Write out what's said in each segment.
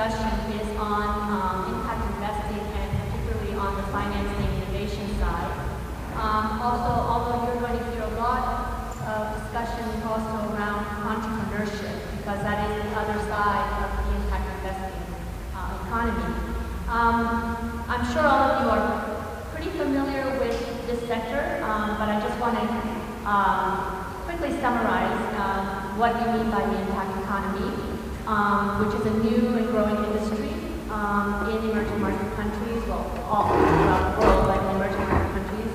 discussion is on impact investing and particularly on the financing innovation side. Although you're going to hear a lot of discussion also around entrepreneurship, because that is the other side of the impact investing economy. I'm sure all of you are pretty familiar with this sector, but I just want to quickly summarize what we mean by the impact economy, which is a new and growing industry in emerging market countries, well, all throughout the world, but in emerging market countries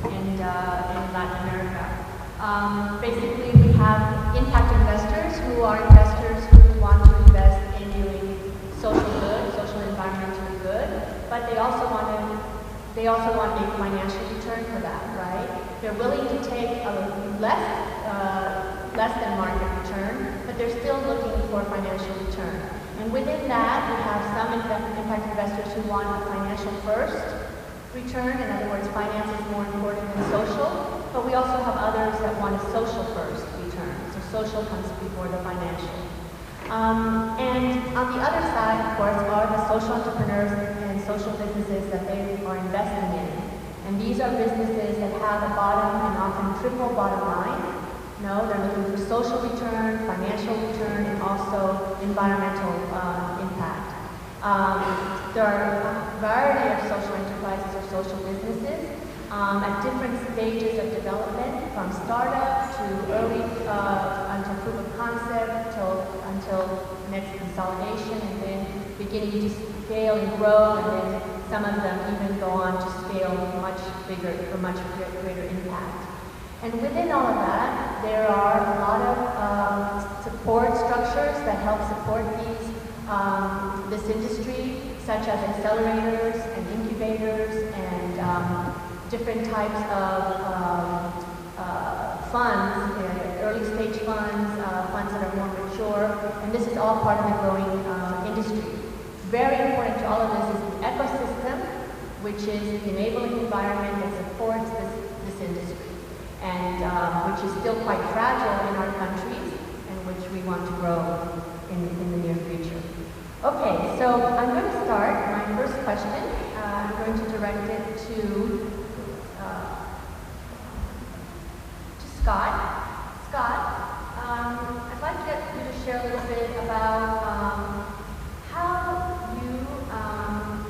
and in Latin America. Basically, we have impact investors who are investors who want to invest in doing social good, social and environmental good, but they also want a financial return for that, right? They're willing to take a less than market return, but they're still looking for financial return. And within that, we have some impact investors who want a financial first return. In other words, finance is more important than social, but we also have others that want a social first return. So social comes before the financial. And on the other side, of course, are the social entrepreneurs and social businesses that they are investing in. And these are businesses that have a bottom and often triple bottom line. No, they're looking for social return, financial return, and also environmental impact. There are a variety of social enterprises or social businesses at different stages of development, from startup to early until proof of concept until next consolidation, and then beginning to scale and grow, and then some of them even go on to scale much bigger for much greater impact. And within all of that, there are a lot of support structures that help support this industry, such as accelerators and incubators and different types of funds, early stage funds, funds that are more mature, and this is all part of the growing industry. Very important to all of this is the ecosystem, which is the enabling environment that supports this industry, and which is still quite fragile in our countries, and which we want to grow in the near future. Okay, so I'm going to start my first question. I'm going to direct it to Scott. Scott, I'd like to get you to share a little bit about how you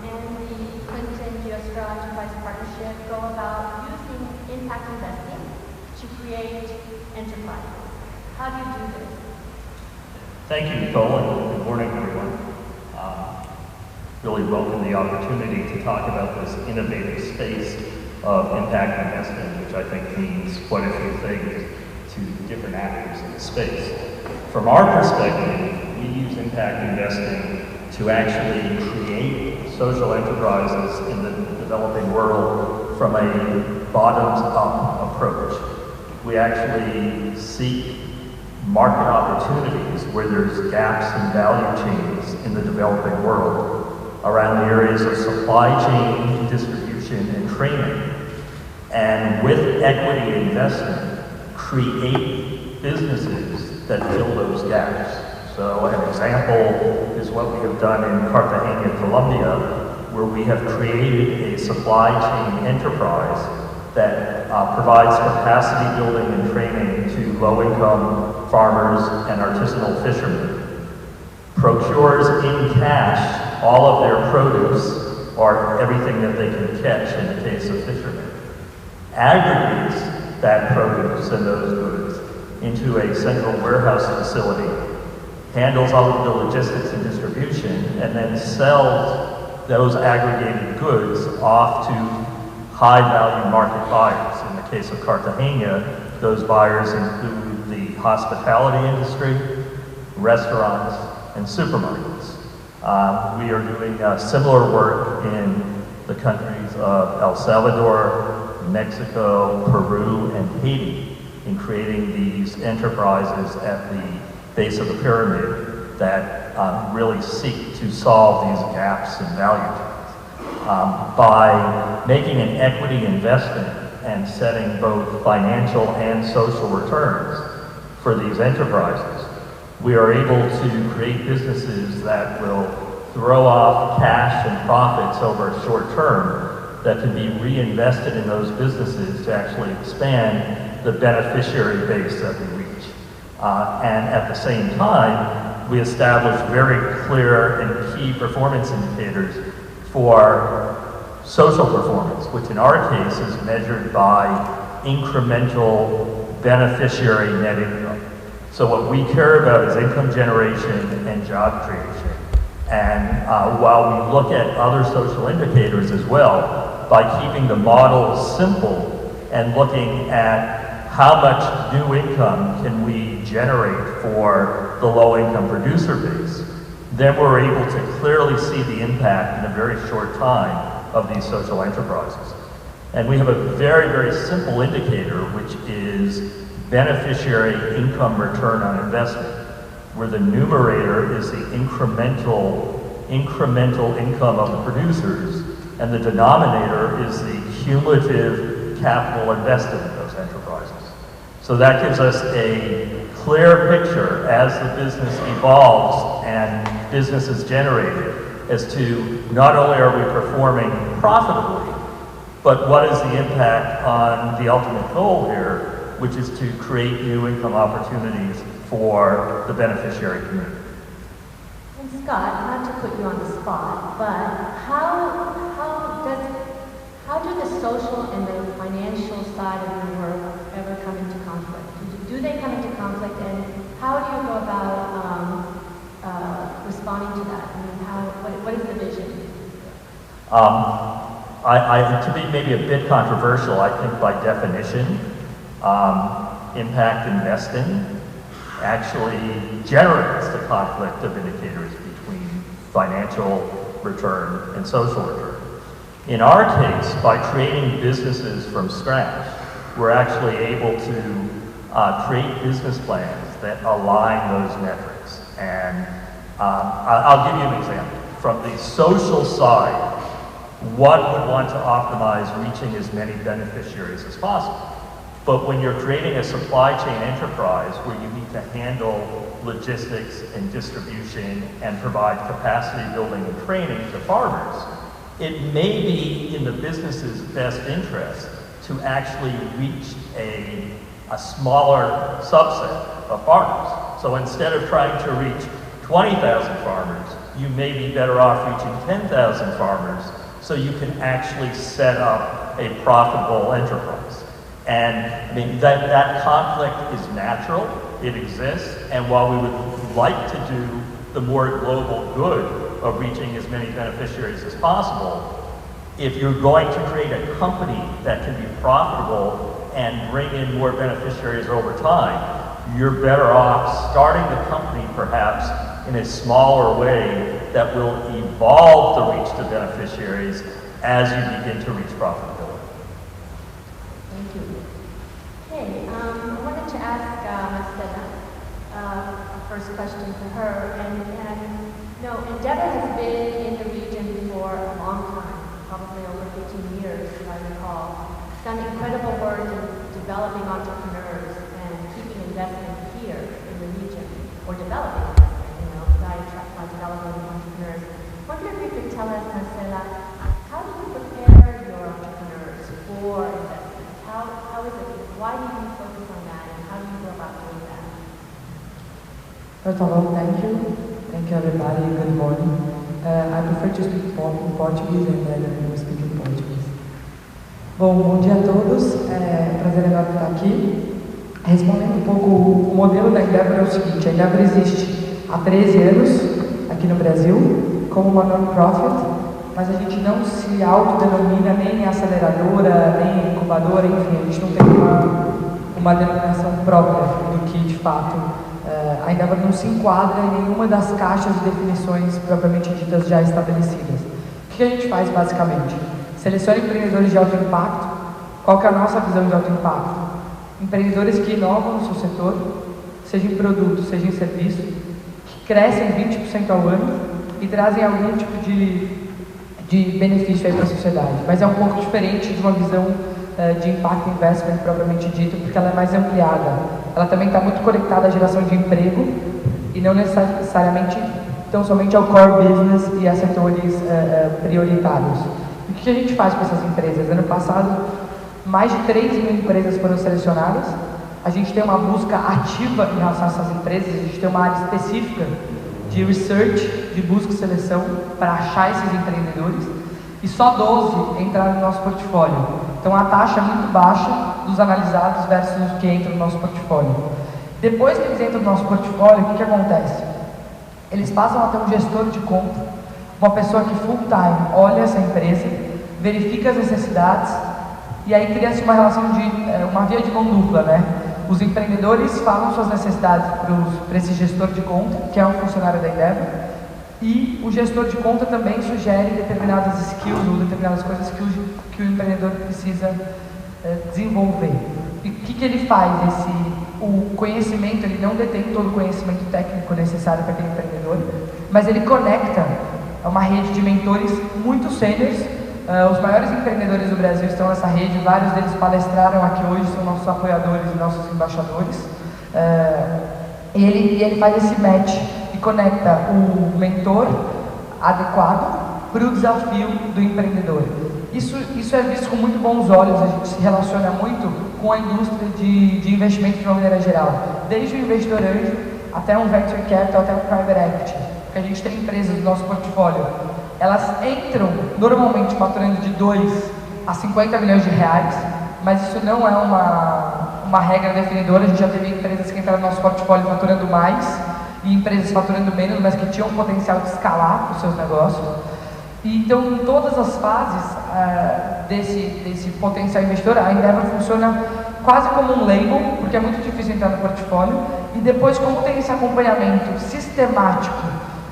and the Clinton U.S. Federal Enterprise Partnership go about using impact investing to create enterprises. How do you do this? Thank you, Nicole, and good morning, everyone. Really welcome the opportunity to talk about this innovative space of impact investing, which I think means quite a few things to different actors in the space. From our perspective, we use impact investing to actually create social enterprises in the developing world from a bottoms-up approach. We actually seek market opportunities where there's gaps in value chains in the developing world around the areas of supply chain, distribution, and training. And with equity investment, create businesses that fill those gaps. So an example is what we have done in Cartagena, Colombia, where we have created a supply chain enterprise that provides capacity building and training to low-income farmers and artisanal fishermen, procures in cash all of their produce, or everything that they can catch in the case of fishermen, aggregates that produce and those goods into a central warehouse facility, handles all of the logistics and distribution, and then sells those aggregated goods off to high-value market buyers. In the case of Cartagena, those buyers include the hospitality industry, restaurants, and supermarkets. We are doing similar work in the countries of El Salvador, Mexico, Peru, and Haiti in creating these enterprises at the base of the pyramid that really seek to solve these gaps in value chains. By making an equity investment and setting both financial and social returns for these enterprises, we are able to create businesses that will throw off cash and profits over a short term that can be reinvested in those businesses to actually expand the beneficiary base that we reach. And at the same time, we establish very clear and key performance indicators for social performance, which in our case is measured by incremental beneficiary net income. So what we care about is income generation and job creation. And while we look at other social indicators as well, by keeping the model simple and looking at how much new income can we generate for the low-income producer base, then we're able to clearly see the impact in a very short time of these social enterprises. And we have a very, very simple indicator, which is beneficiary income return on investment, where the numerator is the incremental income of the producers, and the denominator is the cumulative capital invested in those enterprises. So that gives us a clear picture as the business evolves and business is generated as to not only are we performing profitably, but what is the impact on the ultimate goal here, which is to create new income opportunities for the beneficiary community. And Scott, not to put you on the spot, but how do the social and the financial side of your work ever come into conflict? Do they come into conflict, and how do you go about responding to that? I mean, what is the vision? To be maybe a bit controversial, I think by definition, impact investing actually generates the conflict of indicators between financial return and social return. In our case, by creating businesses from scratch, we're actually able to create business plans that align those metrics. And I'll give you an example. From the social side, one would want to optimize reaching as many beneficiaries as possible. But when you're creating a supply chain enterprise where you need to handle logistics and distribution and provide capacity building and training to farmers, it may be in the business's best interest to actually reach a smaller subset of farmers. So instead of trying to reach 20,000 farmers, you may be better off reaching 10,000 farmers so you can actually set up a profitable enterprise. And I mean, that conflict is natural, it exists, and while we would like to do the more global good of reaching as many beneficiaries as possible, if you're going to create a company that can be profitable and bring in more beneficiaries over time, you're better off starting the company perhaps in a smaller way that will evolve the reach to beneficiaries as you begin to reach profitability. Thank you. Okay, I wanted to ask Marcela a first question to her. And you know, Endeavor has been in the region for a long time, probably over 15 years, if I recall. It's done incredible work in developing entrepreneurs and keeping investment here in the region, or developing investment, you know, by developing entrepreneurs. I wonder if you could tell us, Marcela, how do you prepare your entrepreneurs for investment? How is it? Why do you focus on that, and how do you go about doing that? First of all, thank you. Thank you, everybody. Good morning. I prefer to speak in Portuguese, and then I will speak in Portuguese. Bom dia a todos. É um prazer enorme estar aqui. Respondendo um pouco, o modelo da Endeavor é o seguinte: a Endeavor existe há 13 anos aqui no Brasil como uma non-profit, mas a gente não se autodenomina nem aceleradora, nem incubadora, enfim, a gente não tem uma denominação própria do que, de fato, a Endeavor não se enquadra em nenhuma das caixas de definições propriamente ditas já estabelecidas. O que a gente faz, basicamente? Seleciona empreendedores de alto impacto. Qual que é a nossa visão de alto impacto? Empreendedores que inovam no seu setor, seja em produto, seja em serviço, que crescem 20% ao ano e trazem algum tipo de benefício para a sociedade. Mas é um pouco diferente de uma visão de impact investment propriamente dito, porque ela é mais ampliada. Ela também está muito conectada à geração de emprego e não necessariamente estão somente ao core business e a setores prioritários. E o que a gente faz com essas empresas? Ano passado, mais de 3 mil empresas foram selecionadas. A gente tem uma busca ativa em relação a essas empresas, a gente tem uma área específica de research, de busca e seleção, para achar esses empreendedores, e só 12 entraram no nosso portfólio. Então a taxa é muito baixa dos analisados versus os que entram no nosso portfólio. Depois que eles entram no nosso portfólio, o que acontece? Eles passam a ter um gestor de conta, uma pessoa que full time olha essa empresa, verifica as necessidades, e aí cria-se uma relação de, uma via de mão dupla, né? Os empreendedores falam suas necessidades para esse gestor de conta, que é um funcionário da Endeavor, e o gestor de conta também sugere determinadas skills ou determinadas coisas que o empreendedor precisa desenvolver. E o que ele faz? O conhecimento, ele não detém todo o conhecimento técnico necessário para aquele empreendedor, mas ele conecta uma rede de mentores muito sêniores. Os maiores empreendedores do Brasil estão nessa rede, vários deles palestraram aqui hoje, são nossos apoiadores e nossos embaixadores. E ele faz esse match e conecta o mentor adequado para o desafio do empreendedor. Isso é visto com muito bons olhos, a gente se relaciona muito com a indústria de investimento de uma maneira geral, desde o investidor anjo até um venture capital, até um private equity, porque a gente tem empresas no nosso portfólio. Elas entram normalmente faturando de 2 a 50 milhões de reais, mas isso não é uma regra definidora. A gente já teve empresas que entraram no nosso portfólio faturando mais e empresas faturando menos, mas que tinham potencial de escalar os seus negócios. E, então, em todas as fases desse potencial investidor, a Endeavor funciona quase como um label, porque é muito difícil entrar no portfólio, e depois, como tem esse acompanhamento sistemático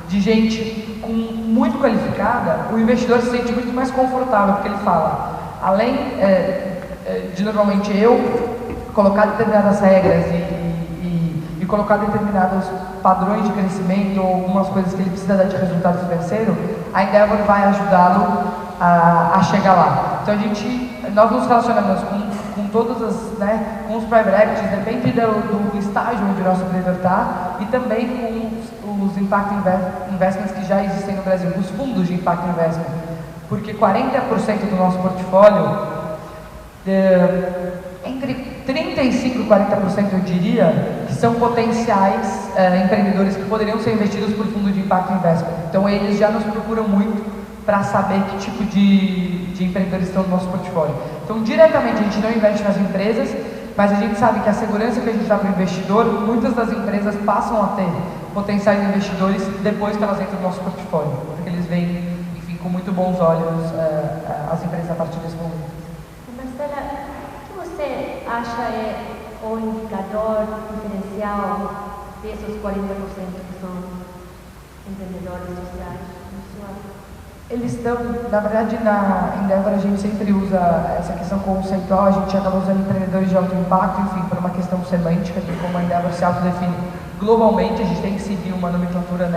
de gente muito qualificada, o investidor se sente muito mais confortável, porque ele fala, além de normalmente eu colocar determinadas regras e colocar determinados padrões de crescimento ou algumas coisas que ele precisa dar de resultado financeiro, a Endeavor vai ajudá-lo a chegar lá. Então nós nos relacionamos com todas as, com os private equities, depende do estágio onde o nosso empreendedor está, e também com os impact investments que já existem no Brasil, os fundos de impact investment, porque 40% do nosso portfólio, entre 35% e 40% eu diria, que são potenciais empreendedores que poderiam ser investidos por fundo de impact investment. Então eles já nos procuram muito para saber que tipo de empreendedores estão no nosso portfólio. Então, diretamente, a gente não investe nas empresas, mas a gente sabe que a segurança que a gente dá para o investidor, muitas das empresas passam a ter potenciais investidores depois que elas entram no nosso portfólio, porque eles veem, enfim, com muito bons olhos as empresas a partir desse momento. Marcela, o que você acha é o indicador diferencial desses 40% que são empreendedores sociais? Eles estão, na verdade, na Endeavor a gente sempre usa essa questão conceitual, a gente acaba usando empreendedores de alto impacto, enfim, por uma questão semântica de como a Endeavor se autodefine globalmente. A gente tem que seguir uma nomenclatura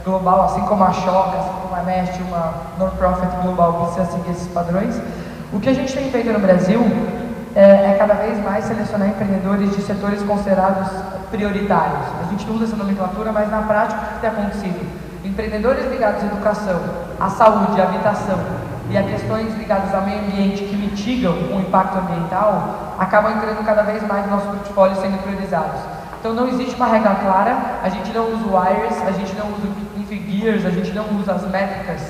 global, assim como a Choca, assim como a Nest, uma non-profit global precisa seguir esses padrões. O que a gente tem feito no Brasil é cada vez mais selecionar empreendedores de setores considerados prioritários. A gente não usa essa nomenclatura, mas na prática o que tem acontecido? Empreendedores ligados à educação, à saúde, à habitação e a questões ligadas ao meio ambiente que mitigam o impacto ambiental acabam entrando cada vez mais no nosso portfólio sendo priorizados. Então não existe uma regra clara, a gente não usa wires, a gente não usa gears, a gente não usa as métricas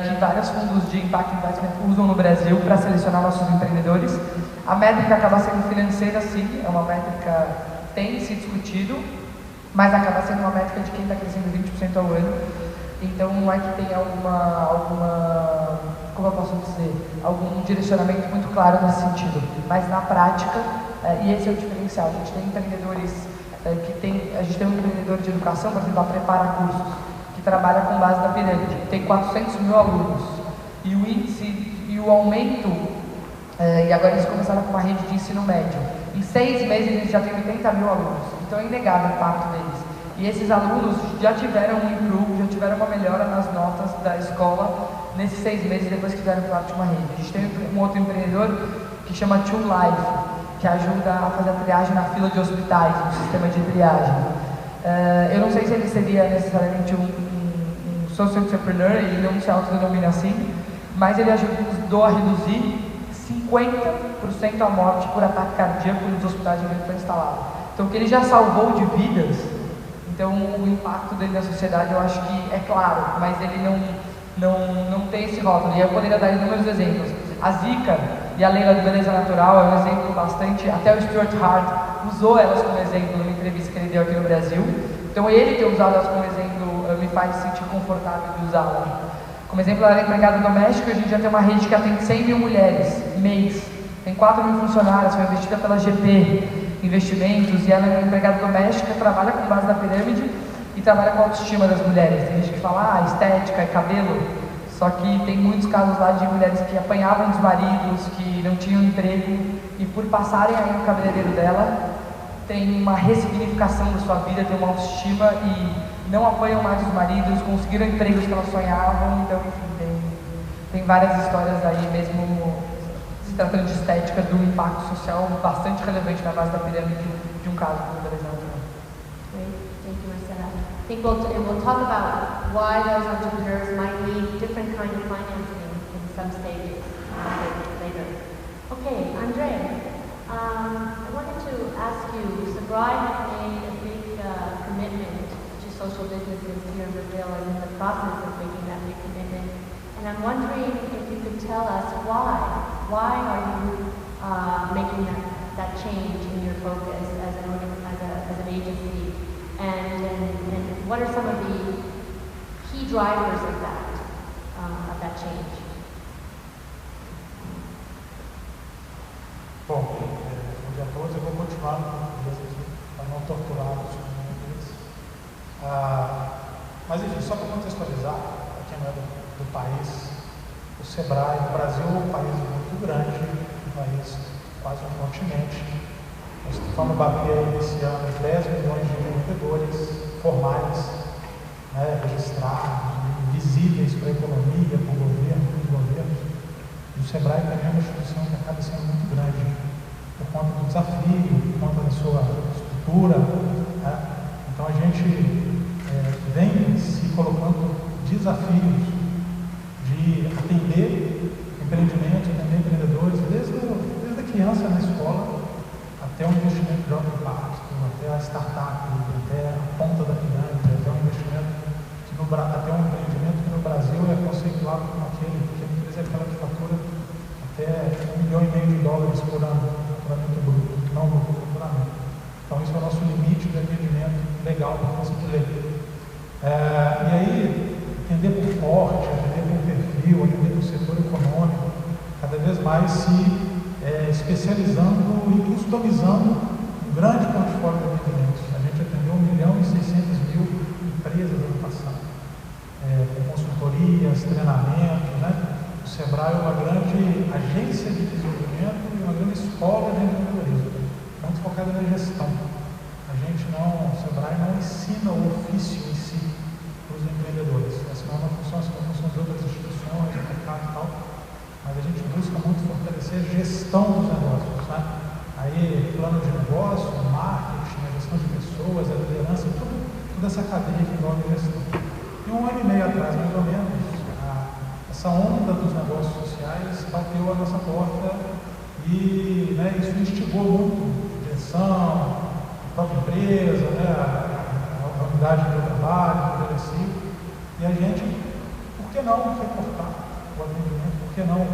que vários fundos de impact investment usam no Brasil para selecionar nossos empreendedores. A métrica acaba sendo financeira, sim, é uma métrica que tem se discutido, mas acaba sendo uma métrica de quem está crescendo 20% ao ano. Então não é que tenha alguma, como eu posso dizer, algum direcionamento muito claro nesse sentido. Mas na prática, e esse é o diferencial, a gente tem empreendedores a gente tem um empreendedor de educação, por exemplo, a Prepara Cursos, que trabalha com base da pirâmide, tem 400 mil alunos. E o índice e o aumento, e agora eles começaram com uma rede de ensino médio. Em 6 meses eles já têm 80 mil alunos. Então é inegável o impacto deles. E esses alunos já tiveram um improve, já tiveram uma melhora nas notas da escola nesses 6 meses depois que fizeram parte de uma rede. A gente tem um outro empreendedor que chama Two Life, que ajuda a fazer a triagem na fila de hospitais, no sistema de triagem. Eu não sei se ele seria necessariamente um social entrepreneur, ele não se autodenomina assim, mas ele ajudou a reduzir 50% a morte por ataque cardíaco nos hospitais onde ele foi instalado. Então, que ele já salvou de vidas, então o impacto dele na sociedade eu acho que é claro, mas ele não tem esse rótulo. E eu poderia dar inúmeros exemplos. A Zika e a Leila do Beleza Natural é um exemplo bastante, até o Stuart Hart usou elas como exemplo numa entrevista que ele deu aqui no Brasil. Então ele ter usado elas como exemplo me faz sentir confortável de usá-las. Como exemplo, ela era empregada doméstica, a gente já tem uma rede que atende 100 mil mulheres mês. Tem 4 mil funcionários, foi investida pela GP, investimentos, e ela é uma empregada doméstica, trabalha com base na pirâmide e trabalha com a autoestima das mulheres. Tem gente que fala, estética e cabelo, só que tem muitos casos lá de mulheres que apanhavam dos maridos, que não tinham emprego, e por passarem aí no cabeleireiro dela, tem uma ressignificação da sua vida, tem uma autoestima e não apanham mais os maridos, conseguiram empregos que elas sonhavam. Então, enfim, tem várias histórias aí, mesmo se tratando de estética, do impacto social bastante relevante na base da pirâmide de um caso como o Beleza Natural. Great, thank you, Marcela. I think we'll talk about why those entrepreneurs might need different kind of financing in some stages later. Okay, Andre, I wanted to ask you, Sabrai has made a big commitment to social businesses here in Brazil and in the process of making that big commitment. And I'm wondering if you could tell us why. Why are you making that change in your focus as an agency? And what are some of the key drivers of that change? Bom, bom dia a todos. Eu vou continuar no português aqui, para não torturá-los com o inglês. Mas enfim, só para contextualizar, para quem não é do país, o Sebrae, o Brasil é um país muito grande, um país quase um continente. Nós estamos batendo esse ano 10 milhões de empreendedores formais, registrados, visíveis para a economia, para o governo, para os governos. E o Sebrae também é uma instituição que acaba sendo muito grande, por conta do desafio, por conta da sua estrutura. Então a gente vem se colocando desafios de atender empreendimentos, atender empreendedores, desde a criança na escola até um investimento de alto impacto, até a startup, até a ponta da pirâmide, até um investimento até um empreendimento que no Brasil é conceituado como aquele, porque a empresa é aquela que fatura até $1,5 milhão por ano, faturamento bruto, não lucro, faturamento. Então isso é o nosso limite de atendimento legal para a nossa lei. E aí, atender por porte, atender por perfil, atender por setor econômico, cada vez mais se especializando e customizando um grande portfólio de atendimentos. A gente atendeu 1.600.000 empresas no ano passado, com consultorias, treinamentos, O Sebrae é uma grande agência de desenvolvimento e uma grande escola de empreendedorismo, muito focada na gestão. O Sebrae não ensina o ofício em si para os empreendedores. Essa não é uma função, essa é uma função de outras instituições, do mercado e tal, mas a gente busca muito fortalecer a gestão dos negócios, Aí, plano de negócio, marketing, a gestão de pessoas, a liderança, toda essa cadeia que envolve gestão. E 1 ano e meio atrás, mais ou menos, essa onda dos negócios sociais bateu a nossa porta e isso instigou muito a direção, a própria empresa, a unidade do trabalho, o progressivo. E a gente, por que não recortar o atendimento, por que não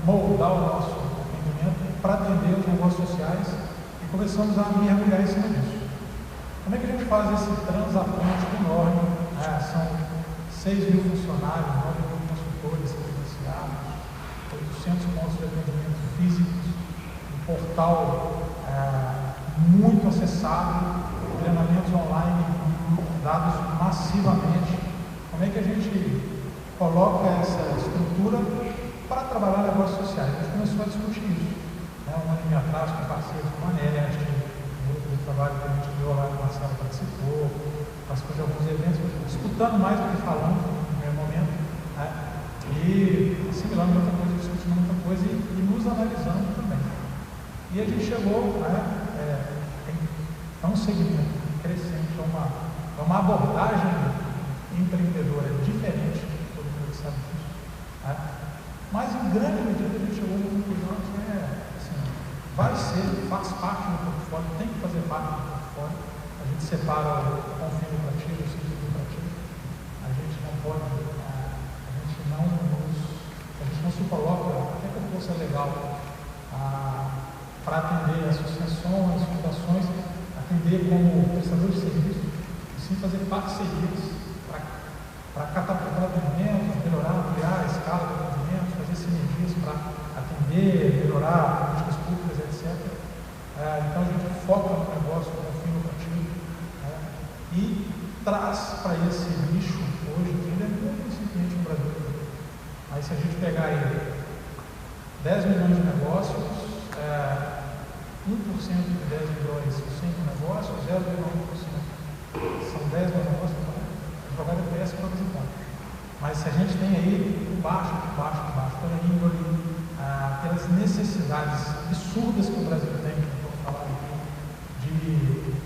moldar o nosso atendimento para atender os negócios sociais, e começamos a mergulhar em cima disso. Como é que a gente faz esse transatlântico enorme? São 6 mil funcionários, 9 mil consultores credenciados, 800 pontos de atendimento físicos, um portal muito acessado, treinamentos online dados massivamente. Como é que a gente coloca essa estrutura para trabalhar negócios sociais? A gente começou a discutir isso. 1 ano e meio atrás, com parceiros como a Neste, um grupo de trabalho que a gente deu lá no Marcelo participou de alguns eventos, escutando mais do que falando no primeiro momento, e assimilando muita coisa, discutindo muita coisa e nos analisando também. E a gente chegou a um segmento crescente, a uma abordagem empreendedora diferente grande medida, a gente chegou a uma conclusão que assim, vai ser, faz parte do portfólio, tem que fazer parte do portfólio. A gente separa o fim lucrativo, o ciclo lucrativo. A gente não pode, a gente não se coloca, até que a força legal, para atender associações, fundações, atender como prestador de serviço, e sim fazer parcerias para catapultar movimentos, melhorar, ampliar a escala de movimentos, fazer sinergias para atender, melhorar políticas públicas, etc. Então a gente foca no negócio com fim lucrativo, e traz para esse nicho, hoje em dia, ele é muito incipiente no Brasil. Mas se a gente pegar aí 10 milhões de negócios, 1% de 10 milhões, 5 negócios, 0,1%. São 10 mil negócios, a jogada é péssima para visitar. Mas se a gente tem aí embaixo, pela índole, pelas necessidades absurdas que o Brasil tem, que eu vou falar aqui, de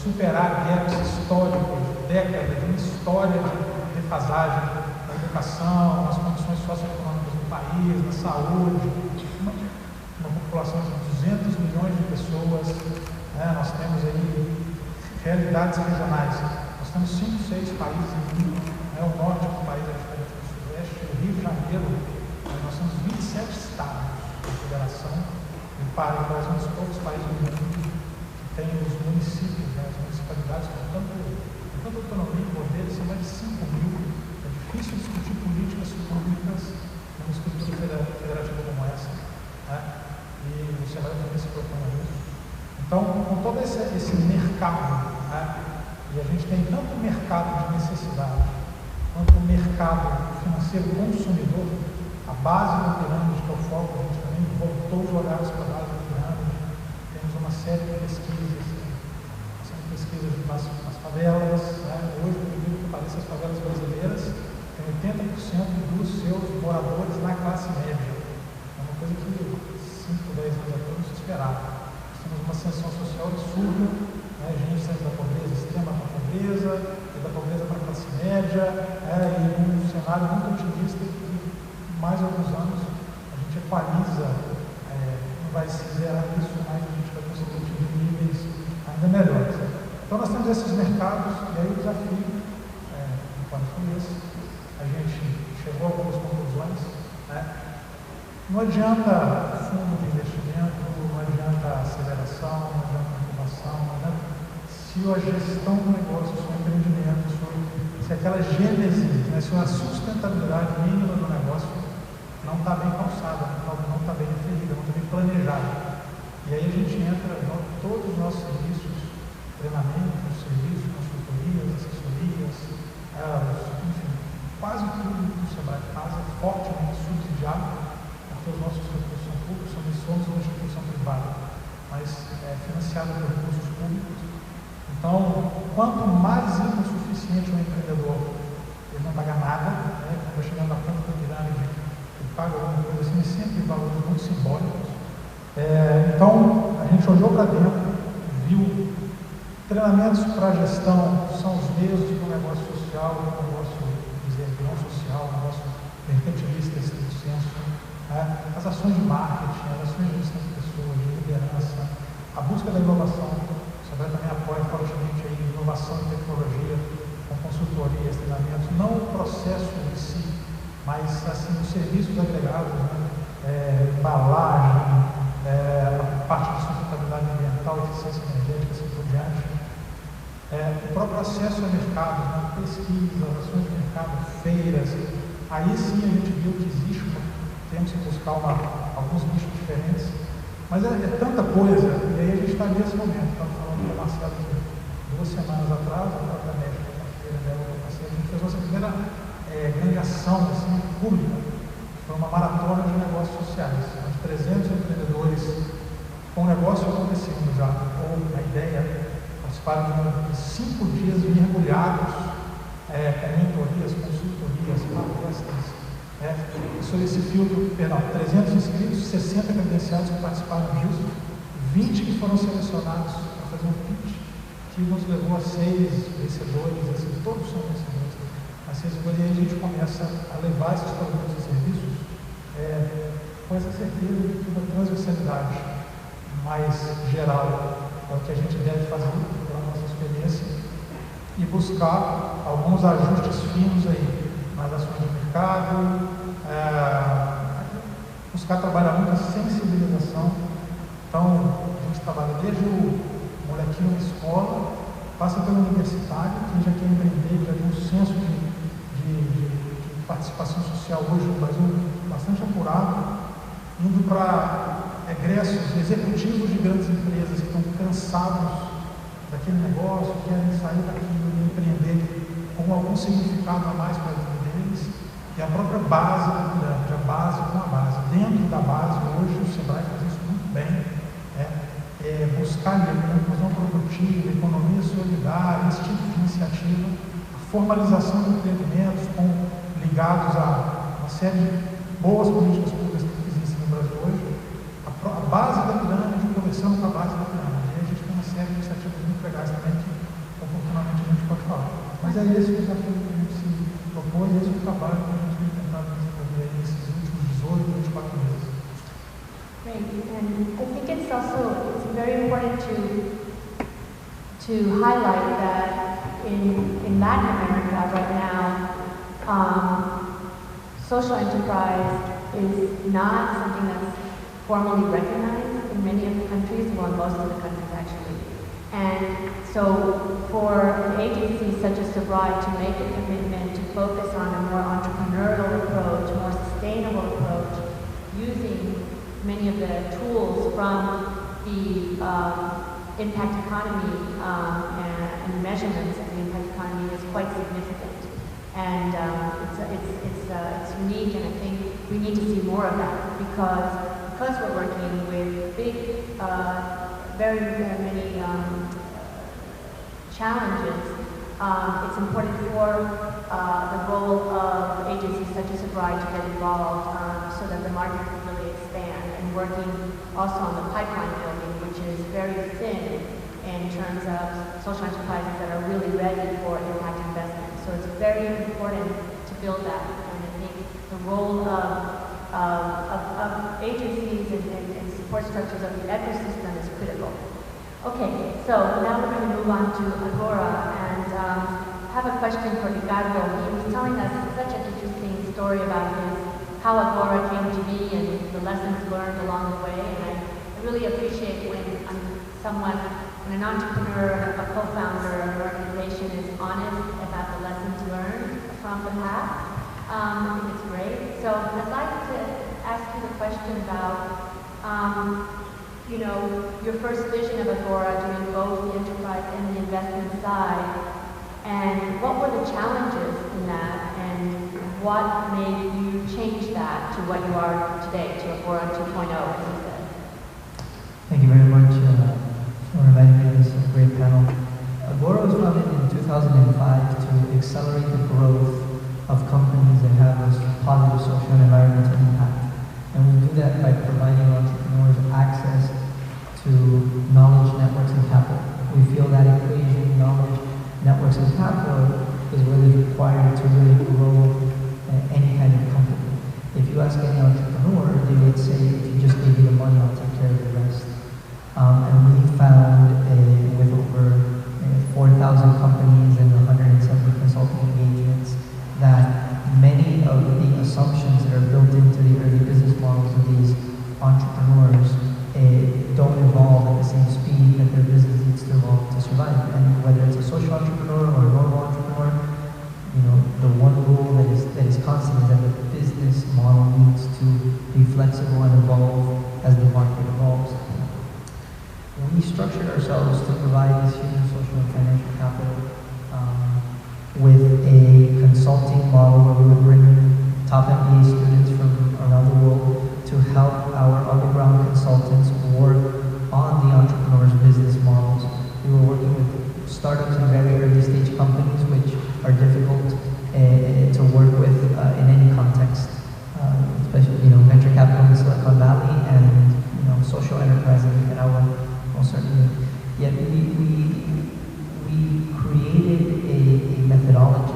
superar gaps históricos, décadas de uma história de defasagem na educação, nas condições socioeconômicas do país, na saúde, uma população de 200 milhões de pessoas, nós temos aí realidades regionais. Nós temos 5, 6 países aqui, o norte do país é diferente do sudeste, o Rio de Janeiro, nós temos 27 estados da federação, e o Brasil é um dos poucos países do mundo que tem os municípios, as municipalidades com tanta autonomia e poder, são mais de 5 mil. É difícil discutir políticas públicas numa estrutura federativa como essa, e o Senado também se propõe a isso. Então, com todo esse mercado, e a gente tem tanto mercado de necessidade, quanto o mercado financeiro consumidor, a base da pirâmide, que é o foco, a gente também voltou os olhares para a base da pirâmide. Temos uma série de pesquisas, nas favelas. Hoje, por incrível que pareça, as favelas brasileiras têm 80% dos seus moradores na classe média. É uma coisa que 5, 10 anos atrás não se esperava. Nós temos uma ascensão social absurda, gente saindo da pobreza extrema para a pobreza, e da pobreza para a classe média, e um cenário muito otimista que, mais alguns anos, a gente equaliza, não vai se zerar isso, mas a gente vai conseguir atingir níveis ainda melhores. Então nós temos esses mercados, e aí o desafio, enquanto foi esse, a gente chegou a algumas conclusões. Não adianta fundo de investimento, não adianta aceleração, não adianta incubação, não adianta se a gestão do negócio, se o empreendimento, se aquela gênese, se a sustentabilidade mínima do negócio não está bem calçada, não está bem definida, não está bem planejada. E aí a gente entra em todos os nossos serviços, treinamentos, serviços, consultorias, assessorias, enfim, quase tudo que o Sebrae faz é fortemente subsidiado, porque os nossos recursos são públicos, somos uma instituição privada, mas financiada por recursos públicos. Então, quanto mais insuficiente o empreendedor, ele não paga nada, quando vai chegando na ponta da pirâmide, ele paga alguma coisa assim, sempre valores muito simbólicos. Então, a gente olhou para dentro, viu treinamentos para gestão são os mesmos do negócio social, do negócio não social, do negócio mercantilista, estrito senso, as ações de marketing, as ações de gestão de pessoas, de liderança, a busca da inovação. O Sebrae também apoia fortemente a inovação e tecnologia, com consultorias, treinamentos, não o processo em si, mas assim, os serviços agregados, embalagem, a parte de sustentabilidade ambiental, eficiência energética, assim por diante. O próprio acesso ao mercado, pesquisa, ações de mercado, feiras. Aí sim a gente viu que existe, temos que buscar alguns nichos diferentes, mas é tanta coisa, e aí a gente está nesse momento. Estamos falando com o Marcelo aqui 2 semanas atrás, na própria médica, a gente fez nossa primeira grande ação assim, pública. Foi uma maratona de negócios sociais, onde 300 empreendedores com o negócio acontecendo já, ou a ideia, participaram de 5 dias mergulhados com mentorias, consultorias, palestras. Sobre esse filtro, 300 inscritos, 60 credenciados que participaram disso, 20 que foram selecionados para fazer um pitch, que nos levou a 6 vencedores, assim, todos são vencedores. A gente começa a levar esses produtos e serviços com essa certeza de que uma transversalidade mais geral é o que a gente deve fazer pela nossa experiência e buscar alguns ajustes finos aí nas ações de mercado, buscar trabalhar muito a sensibilização. Então, a gente trabalha desde o molequinho na escola, passa pelo universitário, quem já quer empreender, já tem um senso de participação social hoje no Brasil bastante apurado, indo para egressos executivos de grandes empresas que estão cansados daquele negócio, querem sair daquilo e empreender com algum significado a mais para a vida deles, e a própria base da pirâmide, a base com a base. Dentro da base, hoje, o Sebrae faz isso muito bem, buscar a inclusão produtiva, economia solidária, esse tipo de iniciativa, a formalização de empreendimentos ligados a uma série de boas políticas públicas que existem no Brasil hoje, a base da pirâmide, conversando com a base da pirâmide. E a gente tem uma série de iniciativas muito legais também que, oportunamente, a gente pode falar. Mas é esse o desafio que a gente se propôs, e esse é o trabalho que a gente tem tentado desenvolver aí nesses últimos 18, 24 meses. Great, and I think it's very important to highlight that in Latin America right now, social enterprise is not something that's formally recognized in many of the countries, well, in most of the countries actually. And so for an agency such as Sebrae to make a commitment to focus on a more entrepreneurial approach, a more sustainable approach, using many of the tools from the impact economy and measurements of the impact economy is quite significant. And it's unique, and I think we need to see more of that because we're working with big, very many challenges. It's important for the role of agencies such as Sebrae to get involved so that the market can really expand, and working also on the pipeline building, which is very thin in terms of social enterprises that are really ready for impact investment. So it's very important to build that, and I think the role of agencies and support structures of the ecosystem is critical. Okay, so now we're going to move on to Agora, and have a question for Ricardo. He was telling us such an interesting story about how Agora came to be and the lessons learned along the way, and I really appreciate when an entrepreneur, a co-founder of an organization is honest about the lessons learned from the past. I think it's great. So I'd like to ask you the question about your first vision of Agora, doing both the enterprise and the investment side, and what were the challenges in that, and what made you change that to what you are today, to Agora 2.0, as you said? Thank you very much for inviting me to this great panel. Agora was founded in 2005 to accelerate the growth of companies that have a positive social and environmental impact. And we do that by providing entrepreneurs access to knowledge, networks, and capital. We feel that equation, knowledge, networks, and capital is what is required to really grow any kind of company. If you ask any entrepreneur, they would say, if you just give me the money, I'll take care of the rest. And we found with over 4,000 companies and 170 consulting engagements that many of the assumptions that are built into the early business models of these entrepreneurs don't evolve at the same speed that their business needs to evolve to survive. And whether it's a social entrepreneur or a normal entrepreneur, the one rule that is constant is that the business model needs to be flexible and evolve as the market evolves. We structured ourselves to provide this human, social, and financial capital with a consulting model where we would bring top MBA students from around the world to help our underground consultants work on the entrepreneur's business models. We were working with startups and very early stage companies, which are difficult to work with in any context, especially venture capital in Silicon Valley and social enterprise in Nicaragua, most certainly. Yet we created a methodology.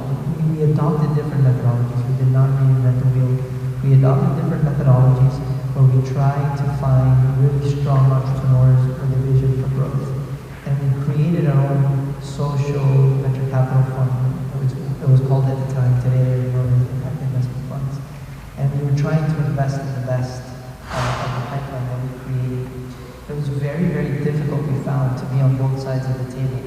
We adopted different methodologies. We did not reinvent the wheel. We we adopted different methodologies where we tried to find really strong entrepreneurs with a vision for growth. And we created our own social venture capital fund. It was called at the time, today known as impact investment funds. And we were trying to invest in the best of the pipeline that we created. It was very, very difficult, we found, to be on both sides of the table.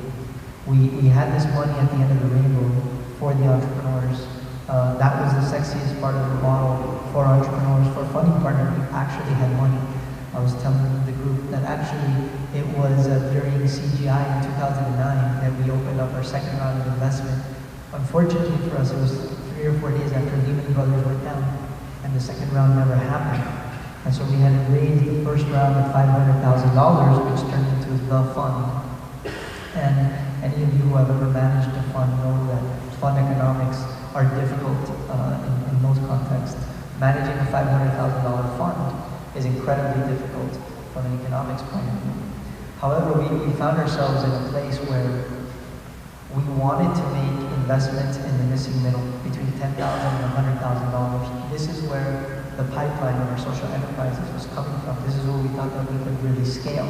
We had this money at the end of the rainbow for the entrepreneurs. That was the sexiest part of the model for entrepreneurs. For a funding partner, we actually had money. I was telling the group that actually it was during CGI in 2009 that we opened up our second round of investment. Unfortunately for us, it was 3 or 4 days after Lehman Brothers went down, and the second round never happened. And so we had to raise the first round of $500,000, which turned into the fund. And any of you who have ever managed a fund know that fund economics are difficult in most contexts. Managing a $500,000 fund is incredibly difficult from an economics point of view. However, we found ourselves in a place where we wanted to make investments in the missing middle between $10,000 and $100,000. This is where the pipeline of our social enterprises was coming from. This is where we thought that we could really scale.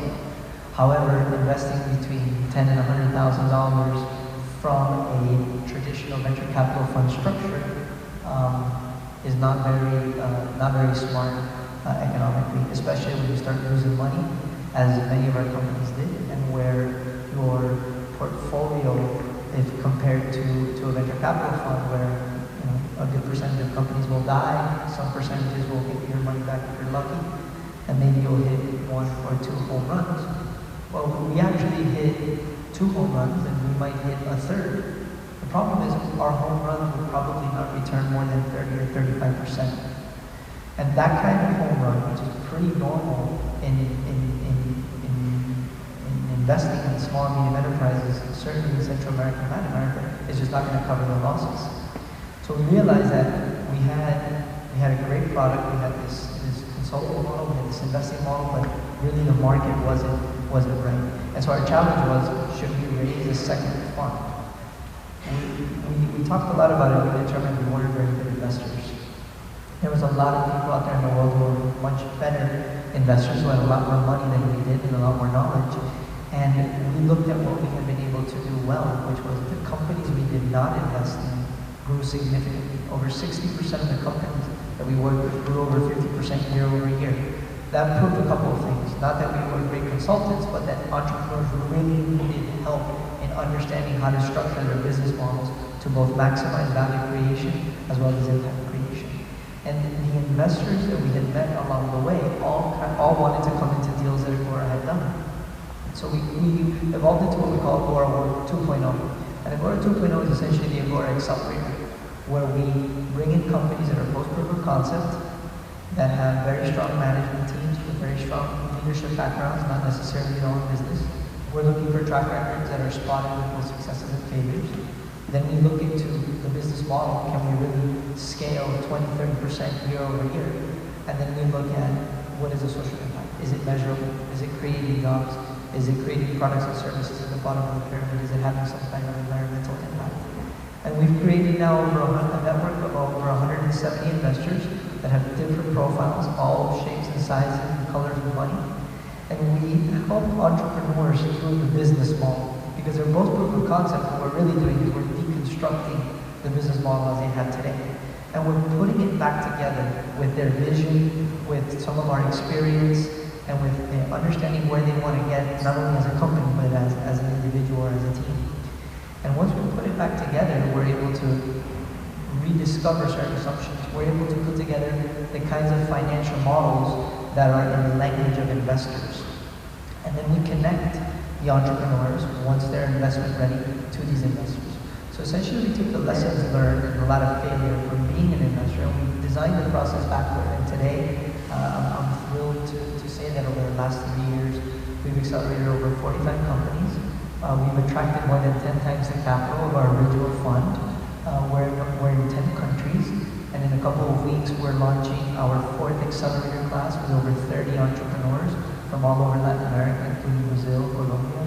However, investing between $10,000 and $100,000 from a traditional venture capital fund structure is not very smart economically, especially when you start losing money, as many of our companies did, and where your portfolio, if compared to a venture capital fund, where a good percentage of companies will die, some percentages will get your money back if you're lucky, and maybe you'll hit 1 or 2 home runs. Well, we actually hit 2 home runs, and we might hit a third. The problem is our home runs will probably not return more than 30 or 35%. And that kind of home run, which is pretty normal in investing in small and medium enterprises, certainly in Central America and Latin America, is just not going to cover the losses. So we realized that we had a great product, we had this consulting model, we had this investing model, but really the market wasn't right. And so our challenge was, should we raise a second fund? We talked a lot about it, we determined we weren't very good investors. There was a lot of people out there in the world who were much better investors, who had a lot more money than we did and a lot more knowledge. And we looked at what we had been able to do well, which was the companies we did not invest in grew significantly. Over 60% of the companies that we worked with grew over 50% year over year. That proved a couple of things. Not that we were great consultants, but that entrepreneurs really needed help in understanding how to structure their business models to both maximize value creation as well as impact creation. And the investors that we had met along the way all wanted to come into deals that Agora had done. So we evolved into what we call Agora 2.0. And Agora 2.0 is essentially the Agora Accelerator, where we bring in companies that are post-proof of concept, that have very strong management teams with very strong leadership backgrounds, not necessarily their own business. We're looking for track records that are spotted with both successes and failures. Then we look into the business model. Can we really scale 20-30% year over year? And then we look at what is the social impact? Is it measurable? Is it creating jobs? Is it creating products and services at the bottom of the pyramid? Is it having some kind of environmental impact? And we've created now a network of over 170 investors that have different profiles, all shapes and sizes and colors of money. And we help entrepreneurs through the business model, because they're both proof of concept. What we're really doing is we're deconstructing the business model as they have today. And we're putting it back together with their vision, with some of our experience, and with understanding where they want to get, not only as a company, but as an individual or as a team. And once we put it back together, we're able to rediscover certain assumptions. We're able to put together the kinds of financial models that are in the language of investors. And then we connect the entrepreneurs, once they're investment ready, to these investors. So essentially we took the lessons learned and a lot of failure from being an investor, and we designed the process backward. And today, I'm thrilled to say that over the last 3 years, we've accelerated over 45 companies. We've attracted more than 10 times the capital of our original fund. We're in 10 countries, and in a couple of weeks, we're launching our 4th accelerator class with over 30 entrepreneurs from all over Latin America, including Brazil, Colombia,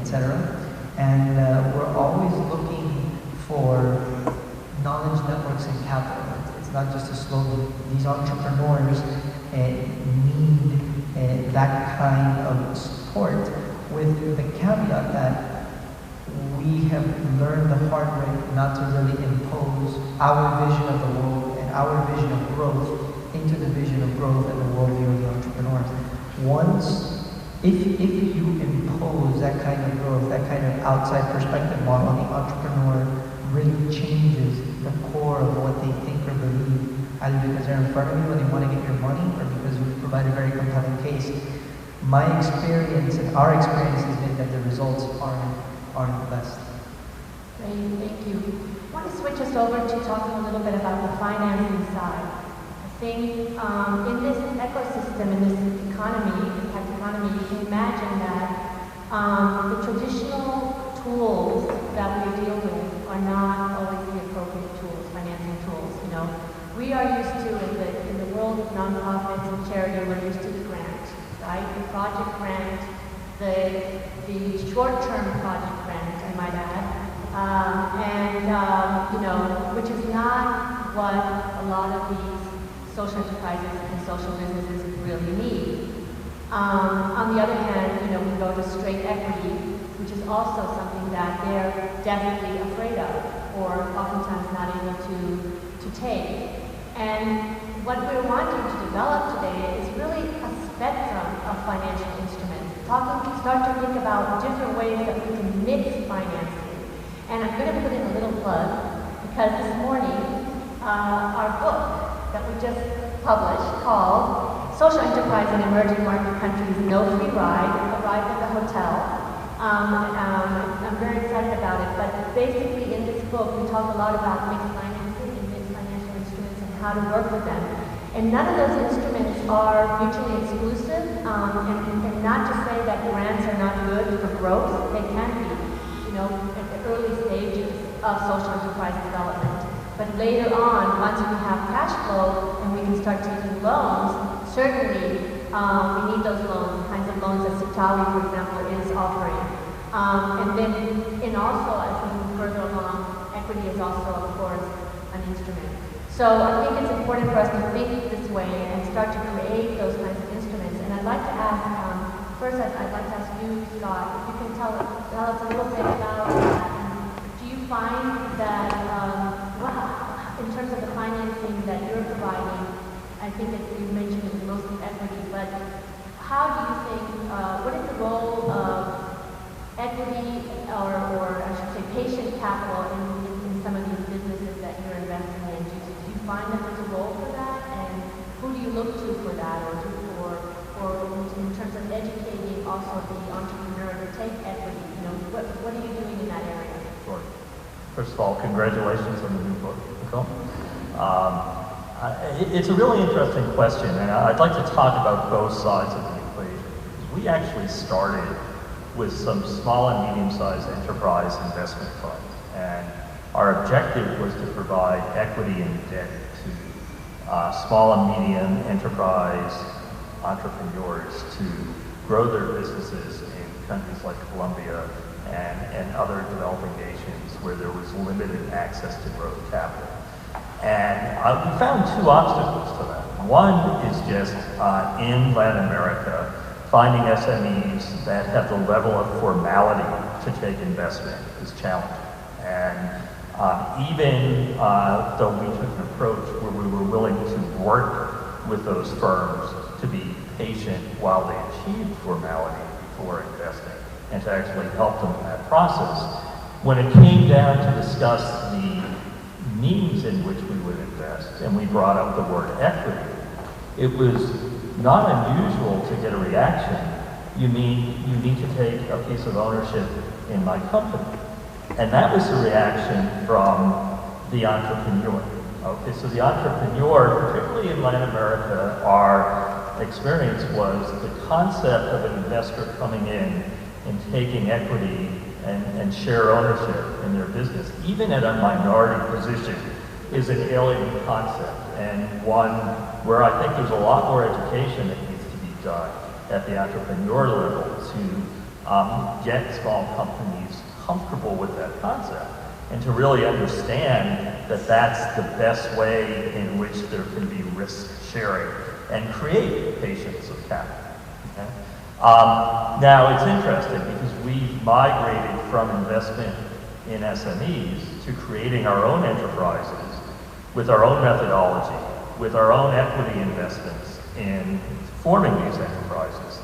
etc. And we're always looking for knowledge networks and capital. It's It's not just a slogan. These entrepreneurs need that kind of support, with the caveat that we have learned the hard way not to really impose our vision of the world and our vision of growth into the vision of growth and the worldview of the entrepreneurs. If you impose that kind of growth, that kind of outside perspective model, the entrepreneur really changes the core of what they think or believe, either because they're in front of you and they want to get your money, or because you provide a very compelling case. My experience and our experience has been that the results aren't the best. Great, thank you. I want to switch us over to talking a little bit about the financing side. I think in this ecosystem, in this economy, impact economy, you can imagine that the traditional tools that we deal with are not always the appropriate tools, financing tools. You know, we are used to, in the world of nonprofits and charity, we're used to the grant, right? The project grant, the short-term project grant, I might add, you know, which is not what a lot of these social enterprises and social businesses really need. On the other hand, you know, we go to straight equity, which is also something that they're definitely afraid of, or oftentimes not able to take. And what we're wanting to develop today is really a spectrum of financial instruments. Start to think about different ways that we can mix financing. And I'm going to put in a little plug, because this morning, our book that we just published called Social Enterprise in Emerging Market Countries, No Free Ride, arrived at the hotel. I'm very excited about it, but basically in this book we talk a lot about mixed financing and mixed financial instruments and how to work with them. And none of those instruments are mutually exclusive, and not to say that grants are not good for growth. They can be, you know, at the early stages of social enterprise development. But later on, once we have cash flow and we can start taking loans, certainly we need those loans, the kinds of loans that Sitawi, for example, is offering. And then, also as we move further along, equity is also, of course, an instrument. So I think it's important for us to think this way and start to create those kinds of instruments. And I'd like to ask, first I'd like to ask you, Scott, if you can tell us a little bit about that. Do you find that, in terms of the financing that you're providing, I think that you mentioned it's mostly equity, but how do you think, what is the role of equity, or I should say patient capital in some of these businesses that you're investing in? Do you find that there's a role for that, and who do you look to for that, or in terms of educating also the entrepreneur to take equity? You know, what are you doing in that area? Sure. First of all, congratulations on the new book, Nicole. It's a really interesting question, and I'd like to talk about both sides of the equation. We actually started with some small and medium-sized enterprise investment funds, and our objective was to provide equity and debt to small and medium enterprise entrepreneurs to grow their businesses in countries like Colombia and other developing nations where there was limited access to growth capital. And we found two obstacles to that. One is just in Latin America, finding SMEs that have the level of formality to take investment is challenging. And even though we took an approach where we were willing to work with those firms to be patient while they achieved formality before investing, and to actually help them in that process, when it came down to discuss the means in which we would invest, and we brought up the word equity, it was not unusual to get a reaction. You mean you need to take a piece of ownership in my company? And that was the reaction from the entrepreneur. Okay, so the entrepreneur, particularly in Latin America, our experience was the concept of an investor coming in and taking equity and share ownership in their business, even at a minority position, is an alien concept, and one where I think there's a lot more education that needs to be done at the entrepreneur level to get small companies comfortable with that concept. and to really understand that that's the best way in which there can be risk sharing and create patience of capital. Okay? Now it's interesting because we've migrated from investment in SMEs to creating our own enterprises with our own methodology, with our own equity investments in forming these enterprises.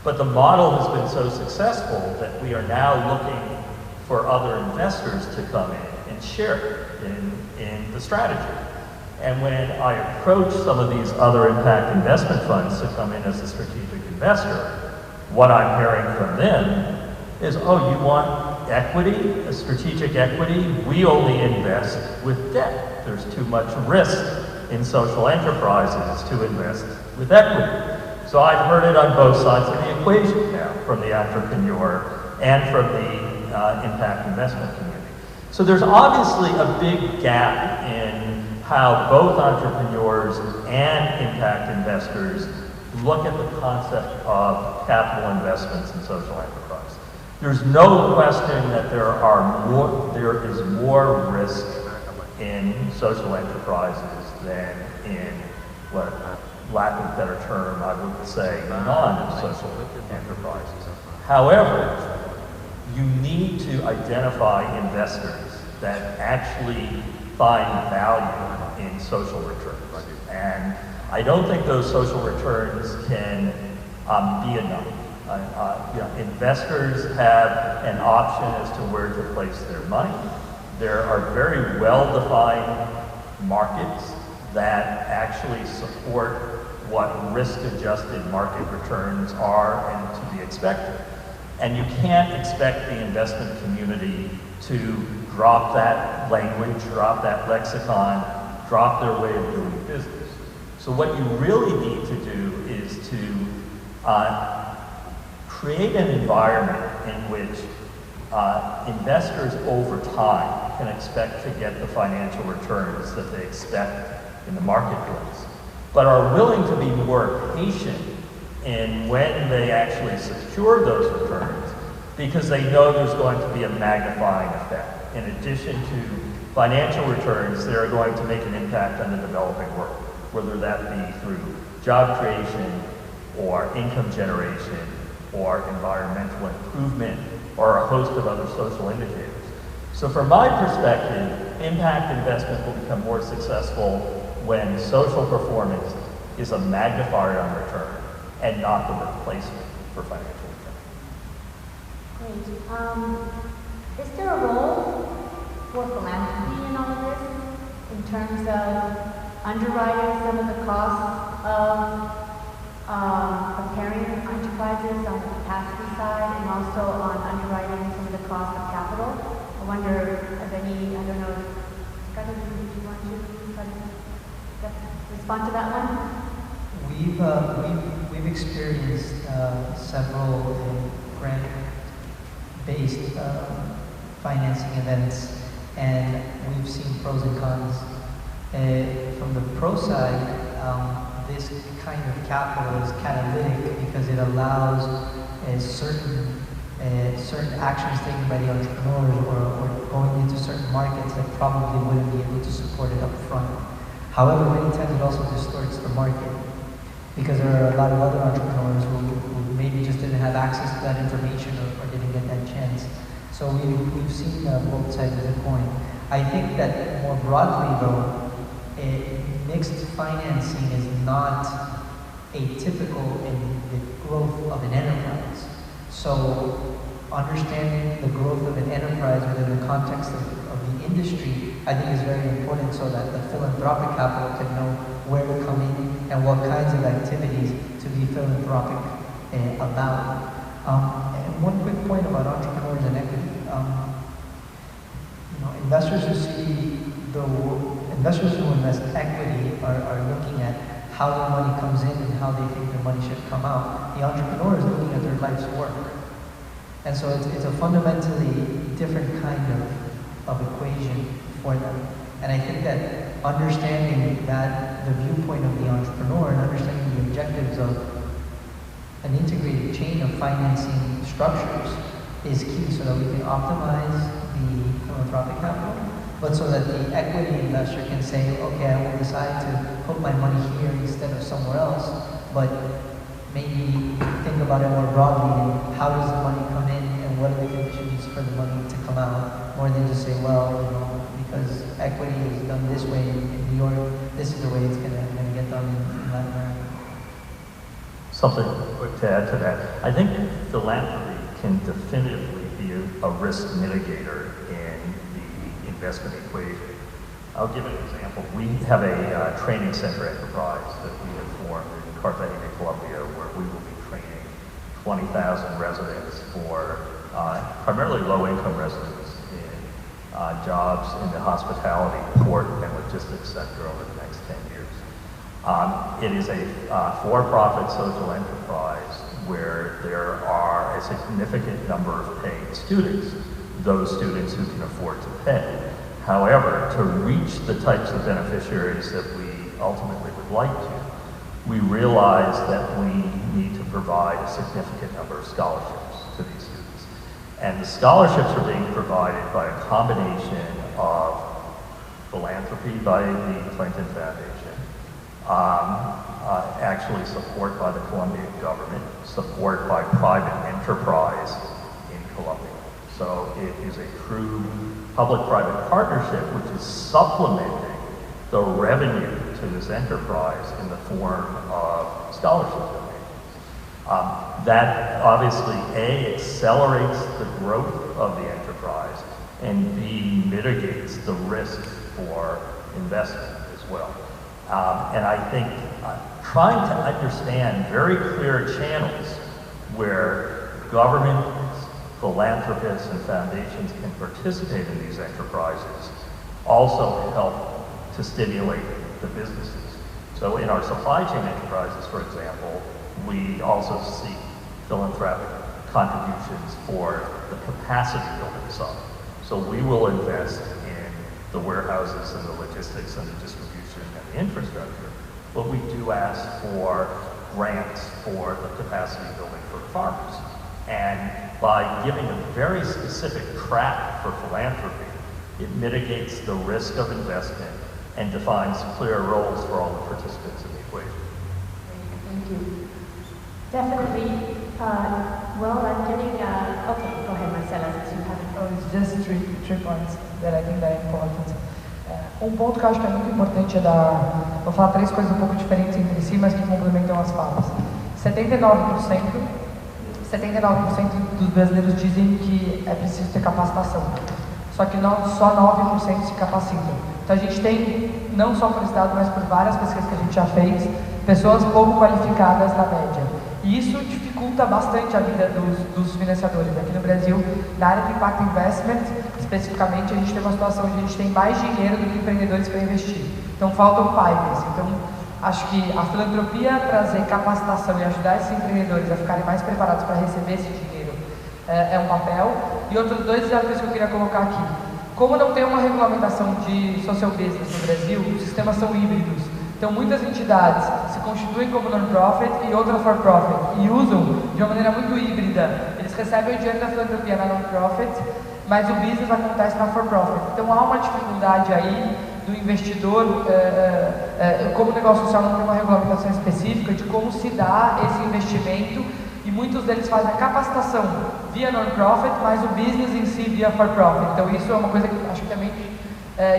But the model has been so successful that we are now looking for other investors to come in and share in the strategy. And when I approach some of these other impact investment funds to come in as a strategic investor, what I'm hearing from them is, oh, you want equity, a strategic equity? We only invest with debt. There's too much risk in social enterprises to invest with equity. So I've heard it on both sides of the equation now, from the entrepreneur and from the impact investment community. So there's obviously a big gap in how both entrepreneurs and impact investors look at the concept of capital investments in social enterprise. There's no question that there is more risk in social enterprises than in what, lack of a better term, I would say, non-social enterprises. However, you need to identify investors that actually find value in social returns. And I don't think those social returns can be enough. Investors have an option as to where to place their money. There are very well-defined markets that actually support what risk-adjusted market returns are and to be expected. And you can't expect the investment community to drop that language, drop that lexicon, drop their way of doing business. So what you really need to do is to create an environment in which investors over time can expect to get the financial returns that they expect in the marketplace, but are willing to be more patient in when they actually secure those returns, because they know there's going to be a magnifying effect. In addition to financial returns, they're going to make an impact on the developing world, whether that be through job creation or income generation or environmental improvement or a host of other social indicators. So from my perspective, impact investment will become more successful when social performance is a magnifier on return and not the replacement for financial return. Great. Is there a role for philanthropy in all of this, in terms of underwriting some of the costs of preparing enterprises on the capacity side, and also on underwriting some of the costs of capital? I wonder if any, I don't know, Scott, do you want to respond to that one? We've experienced several grant-based financing events, and we've seen pros and cons. From the pro side, this kind of capital is catalytic because it allows certain actions taken by the entrepreneurs or going into certain markets that probably wouldn't be able to support it up front. However, many times it also distorts the market, because there are a lot of other entrepreneurs who maybe just didn't have access to that information or didn't get that chance. So we've seen both sides of the coin. I think that more broadly though, mixed financing is not atypical in the growth of an enterprise. So understanding the growth of an enterprise within the context of the industry, I think is very important, so that the philanthropic capital can know where to come in and what kinds of activities to be philanthropic about. And one quick point about entrepreneurs and equity. Investors who invest equity are looking at how their money comes in and how they think their money should come out. The entrepreneur is looking at their life's work. And so it's a fundamentally different kind of equation for them. And I think that understanding that the viewpoint of the entrepreneur and understanding the objectives of an integrated chain of financing structures is key, so that we can optimize the philanthropic capital, but so that the equity investor can say, okay, I will decide to put my money here instead of somewhere else, but maybe think about it more broadly and how does the money come in and what are the conditions for the money to come out, more than just say, well, you know, because equity is done this way in New York, this is the way it's going to get done in Latin America. Something quick to add to that. I think philanthropy can definitively be a risk mitigator in the investment equation. I'll give an example. We have a training center enterprise that we have formed in Cartagena, Colombia, where we will be training 20,000 residents for primarily low-income residents in jobs in the hospitality, port, and logistics sector over the next 10 years. It is a for-profit social enterprise where there are a significant number of paid students, those students who can afford to pay. However, to reach the types of beneficiaries that we ultimately would like to, we realize that we need to provide a significant number of scholarships to these students. And the scholarships are being provided by a combination of philanthropy by the Clinton Foundation, actually support by the Colombian government, support by private enterprise in Colombia. So it is a true public-private partnership which is supplementing the revenue to this enterprise in the form of scholarship donations. That obviously A, accelerates the growth of the enterprise, and B, mitigates the risk for investment as well. And I think trying to understand very clear channels where government, philanthropists, and foundations can participate in these enterprises also help to stimulate the businesses. So in our supply chain enterprises, for example, we also seek philanthropic contributions for the capacity building side. So we will invest in the warehouses and the logistics and the distribution and the infrastructure, but we do ask for grants for the capacity building for farmers. And by giving a very specific track for philanthropy, it mitigates the risk of investment and defines clear roles for all the participants in the equation. Thank you. Definitely. Well, I'm getting, okay, go ahead, Marcela, since you have it. Oh, it's just three points that I think that are important. Ponto que eu acho que é muito importante é vou falar três coisas um pouco diferentes entre si, mas que complementam as falas. 79% dos brasileiros dizem que é preciso ter capacitação, só que só 9% se capacitam. Então a gente tem, não só por esse dado, mas por várias pesquisas que a gente já fez, pessoas pouco qualificadas na média. E isso dificulta bastante a vida dos financiadores. Aqui no Brasil, na área de Impact Investment, especificamente, a gente tem uma situação onde a gente tem mais dinheiro do que empreendedores para investir. Então faltam pipes. Então acho que a filantropia trazer capacitação e ajudar esses empreendedores a ficarem mais preparados para receber esse dinheiro é um papel. E outros dois desafios que eu queria colocar aqui. Como não tem uma regulamentação de social business no Brasil, os sistemas são híbridos. Então muitas entidades se constituem como non-profit e outras for-profit e usam de uma maneira muito híbrida. Eles recebem o dinheiro da filantropia na non-profit, mas o business acontece na for-profit. Então há uma dificuldade aí do investidor, como o negócio social não tem uma regulamentação específica de como se dá esse investimento, e muitos deles fazem a capacitação via non-profit, mas o business em si via for-profit. Então isso é uma coisa que acho que também,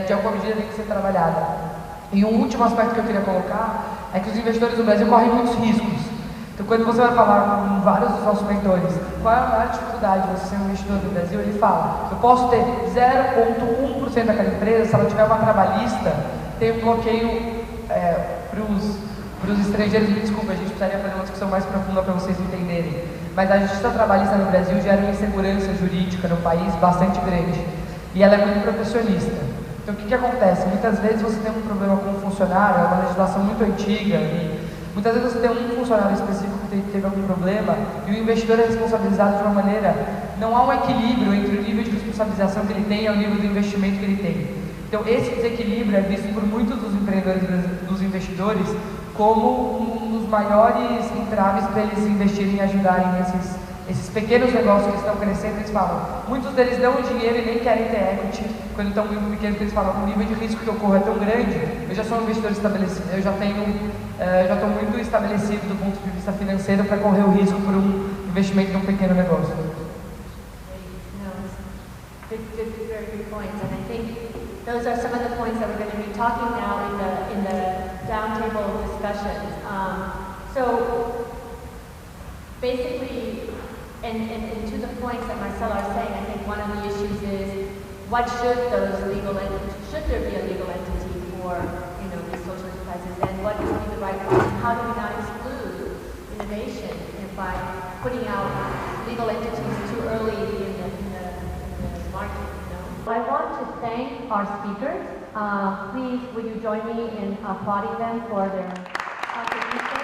de alguma medida, tem que ser trabalhada. E um último aspecto que eu queria colocar é que os investidores do Brasil correm muitos riscos. Então quando você vai falar com vários dos nossos mentores, qual é a maior dificuldade de você ser um investidor do Brasil, ele fala, eu posso ter 0,1% daquela empresa, se ela tiver uma trabalhista, tem um bloqueio para os estrangeiros, me desculpa, a gente precisaria fazer uma discussão mais profunda para vocês entenderem, mas a justiça trabalhista no Brasil gera uma insegurança jurídica no país bastante grande, e ela é muito protecionista. Então o que acontece? Muitas vezes você tem um problema com um funcionário, é uma legislação muito antiga, e muitas vezes você tem um funcionário específico que teve algum problema, e o investidor é responsabilizado de uma maneira, não há um equilíbrio entre o nível de responsabilização que ele tem e o nível do investimento que ele tem. Então esse desequilíbrio é visto por muitos dos empreendedores, dos investidores, como um dos maiores entraves para eles investirem e ajudarem Esses pequenos negócios que estão crescendo, eles falam, muitos deles dão o dinheiro e nem querem ter equity quando estão muito pequenos, eles falam, o nível de risco que eu corro é tão grande, eu já sou um investidor estabelecido, eu já estou muito estabelecido do ponto de vista financeiro para correr o risco por um investimento em um pequeno negócio. Very good points, and I think those are some of the points that we're going to be talking now in the roundtable discussions. So basically, and to the points that Marcelo are saying, I think one of the issues is what should those legal entities, should there be a legal entity for these social enterprises, and what would be the right point? How do we not exclude innovation by putting out legal entities too early in the market? I want to thank our speakers. Please, would you join me in applauding them for their contribution?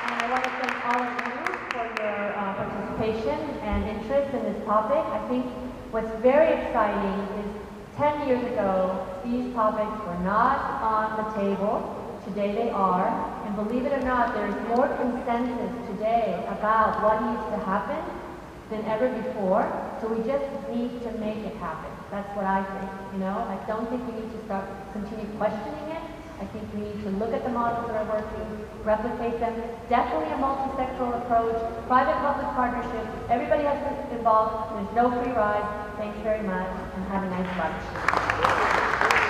And I want to thank all of you for your participation and interest in this topic. I think what's very exciting is 10 years ago, these topics were not on the table. Today they are, and believe it or not, there's more consensus today about what needs to happen than ever before, so we just need to make it happen. That's what I think, I don't think we need to continue questioning it. I think we need to look at the models that are working, replicate them. Definitely a multi-sectoral approach, private-public partnership, everybody has to be involved, there's no free ride. Thanks very much, and have a nice lunch.